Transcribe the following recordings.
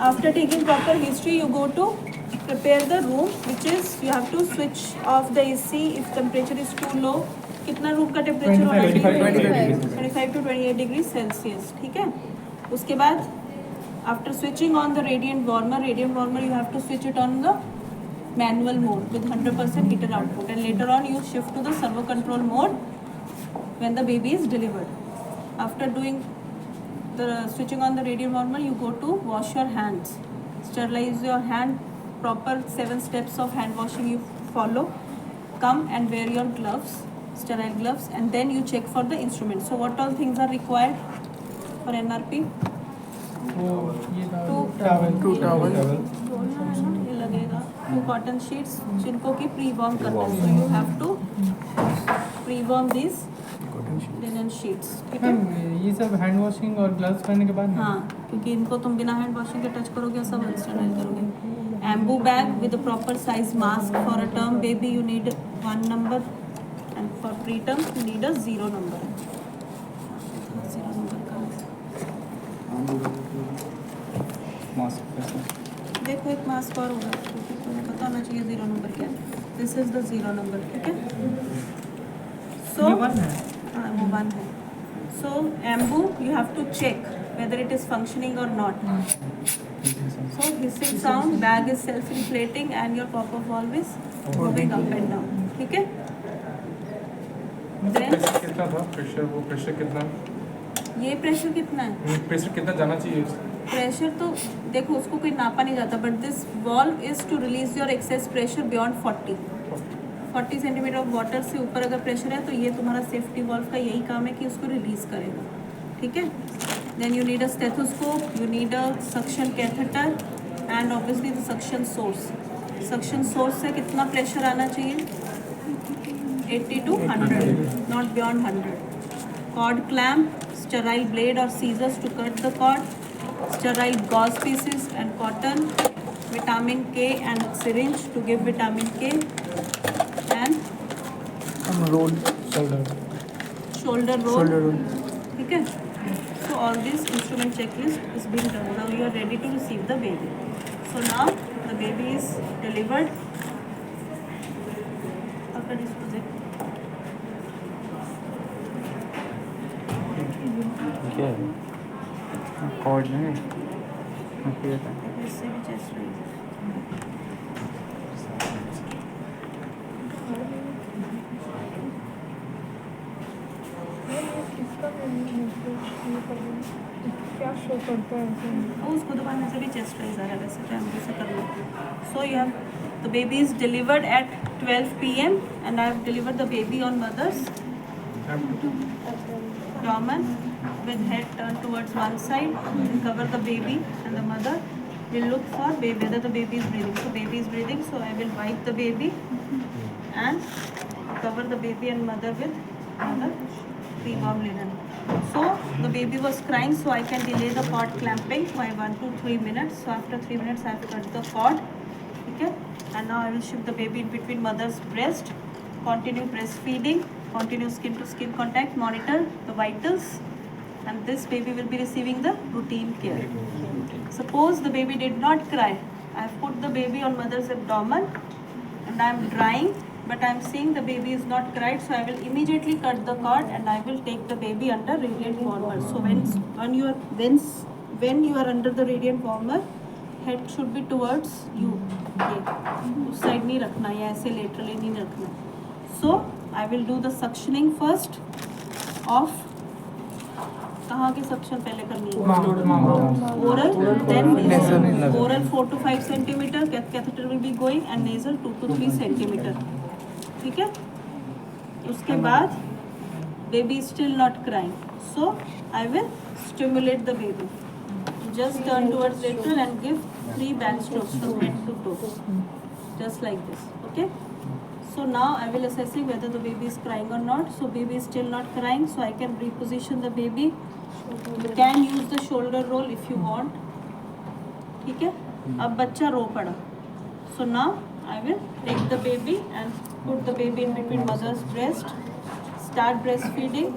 After taking proper history, you go to prepare the room, which is you have to switch off the AC if temperature is too low. कितना room का temperature होना चाहिए? 25 to 28 degree Celsius. ठीक है. उसके बाद after switching on the radiant warmer you have to switch it on the manual mode with 100% heater output, and later on you shift to the servo control mode when the baby is delivered. After doing the switching on the radiant warmer, you go to wash your hands, sterilize your hand, proper 7 steps of hand washing you follow. Come and wear your gloves, sterile gloves, and then you check for the instrument. So what all things are required for NRP? Two towel ये लगेगा 2 cotton sheets जिनको कि pre warm करना है. So you have to pre warm these linen sheets. ठीक है. ये सब हैंड वॉशिंग और ग्लव्स पहनने के बाद. हाँ, क्योंकि इनको तुम बिना हैंड वॉशिंग के टच करोगे सब स्टरलाइज करोगे. Anbu bag with a proper size mask. For a term baby you need 1 number and for preterm you need a 0 number. 0 number का देखो एक मास्क और होगा क्योंकि तुम्हें पता होना चाहिए 0 नंबर क्या है. This is the 0 number. ठीक है. सो हाँ वो 1 है. So ambu you have to check whether it is functioning or not. So hissing sound, bag is self-inflating and your pop-up valve is moving up and down. ठीक है. Then कितना था pressure? वो प्रेशर कितना? ये प्रेशर कितना है? Pressure कितना जाना चाहिए? प्रेशर तो देखो उसको कोई नापा नहीं जाता, but this valve is to release your excess pressure beyond 40 centimetre of water से ऊपर अगर प्रेशर है तो ये तुम्हारा सेफ्टी वॉल्व का यही काम है कि उसको रिलीज करेगा. ठीक है. Then you need a stethoscope, you need a suction catheter and obviously the suction source. Suction source से कितना प्रेशर आना चाहिए? 80 to 100, not beyond 100. Cord clamp, sterile blade और scissors to cut the cord, sterile gauze pieces and cotton, vitamin K and syringe to give vitamin K, and roll shoulder roll. ठीक है. So all this instrument checklist is being done. Now you are ready to receive the baby. So now the baby is delivered. After this project. क्या है? Cord नहीं okay था. इससे भी chest rise. क्या show करता है? वो उसको दबाने से भी चेस्ट राइज आ रहा है. वैसे टाइम से कर लो. So you have the baby is delivered at 12 PM and I have delivered the baby on mother's abdomen with head turned towards one side. Cover the baby and the mother will look for baby, whether the baby is breathing. So baby is breathing, so I will wipe the baby and cover the baby and mother with another pre-warm linen. So the baby was crying, so I can delay the cord clamping by 1 to 3 minutes. So after 3 minutes I have cut the cord. Okay. And now I will shift the baby in between mother's breast. Continue breastfeeding, continue skin to skin contact, monitor the vitals, and this baby will be receiving the routine care. Suppose the baby did not cry. I have put the baby on mother's abdomen and I am drying, but I am seeing the baby is not cried, so I will immediately cut the cord and I will take the baby under radiant warmer. So when you are under the radiant warmer, head should be towards you. उस side नहीं रखना या ऐसे laterally नहीं रखना. So I will do the suctioning first off. कहाँ की suction पहले करनी है? Oral, then oral 4 to 5 centimetre. Catheter will be going and nasal 2 to 3 centimetre. ठीक है. उसके बाद baby still not crying, so I will stimulate the baby. Just turn towards lateral and give 3 back strokes from head to toe, just like this. Okay. So now I will assessing whether the baby is crying or not. So baby is still not crying, so I can reposition the baby. You can use the shoulder roll if you want. ठीक है. अब बच्चा रो पड़ा. So now I will take the baby and put the baby in between mother's breast. Start breastfeeding.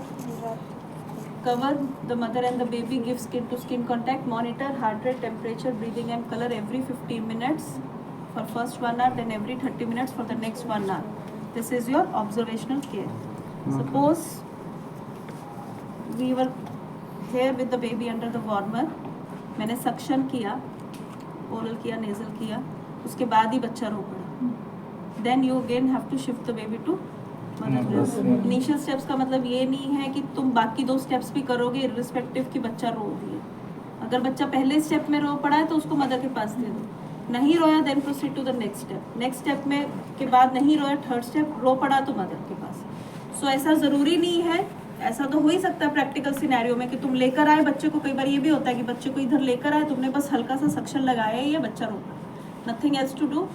cover the mother and the baby, give skin to skin contact, monitor heart rate, temperature, breathing and color every 15 minutes for first 1 hour, then every 30 minutes for the next 1 hour. This is your observational care. Suppose we were here with the baby under the warmer, मैंने suction किया, oral किया, nasal किया, उसके बाद ही बच्चा रो पड़ा. Then you again have to shift the baby to mother breast. Initial steps का मतलब ये नहीं है कि तुम बाकी 2 steps भी करोगे irrespective कि बच्चा रो दिए. अगर बच्चा पहले स्टेप में रो पड़ा है तो उसको मदर के पास दे दो. नहीं रोया then proceed to the next step. Next step में के बाद नहीं रोया, थर्ड स्टेप रो पड़ा तो मदर के पास. सो ऐसा ज़रूरी नहीं है. ऐसा तो हो ही सकता है प्रैक्टिकल सिनेरियो में कि तुम लेकर आए बच्चे को. कई बार ये भी होता है कि बच्चे को इधर लेकर आए, तुमने बस हल्का सा सक्शन लगाया है या बच्चा रो पड़ा. Nothing else to do.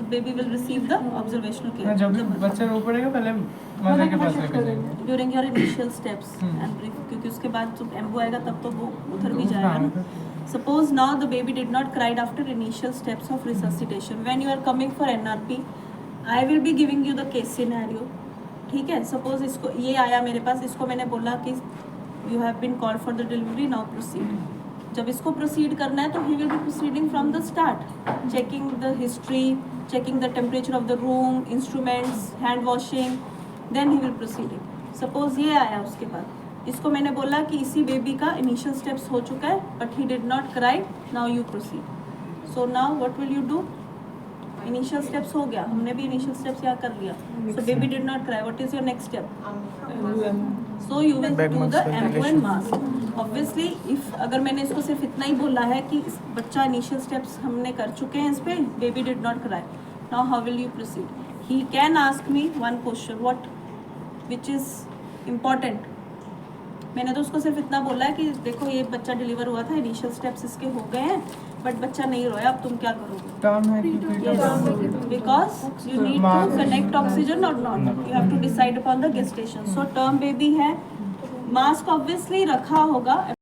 Baby will receive the observational care. जब भी बच्चा रो पड़ेगा पहले मदर के पास लेकर जाएंगे during your initial steps and brief, क्योंकि उसके बाद जब एम्बो आएगा तब तो वो उधर भी जाएगा ना. Suppose now the baby did not cried after initial steps of resuscitation. When you are coming for NRP, I will be giving you the case scenario. ठीक है. Suppose इसको ये आया मेरे पास, इसको मैंने बोला कि you have been called for the delivery, now proceed. जब इसको proceed करना है तो he will be proceeding from the start, checking the history, checking the temperature of the room, instruments, hand washing, then he will proceed. Suppose ये आया उसके बाद, इसको मैंने बोला कि इसी बेबी का इनिशियल स्टेप्स हो चुका है but he did not cry, now you proceed. So now what will you do? Initial steps हो गया, हमने भी इनिशियल स्टेप्स यहाँ कर लिया. So baby did not cry, what is your next step? So you will do the Ambu and mask. Obviously if अगर मैंने इसको सिर्फ इतना ही बोला है कि बच्चा इनिशियल स्टेप्स हमने कर चुके हैं इस पर, baby did not cry, now how will you proceed? He can ask me one question, what which is important. मैंने तो उसको सिर्फ इतना बोला है कि देखो ये बच्चा डिलीवर हुआ था, इनिशियल स्टेप्स इसके हो गए हैं बट बच्चा नहीं रोया, अब तुम क्या करोगे? टर्म है कि because you need to connect oxygen और not, you have to decide upon the gestation. So term baby है, मास्क ऑब्वियसली रखा होगा.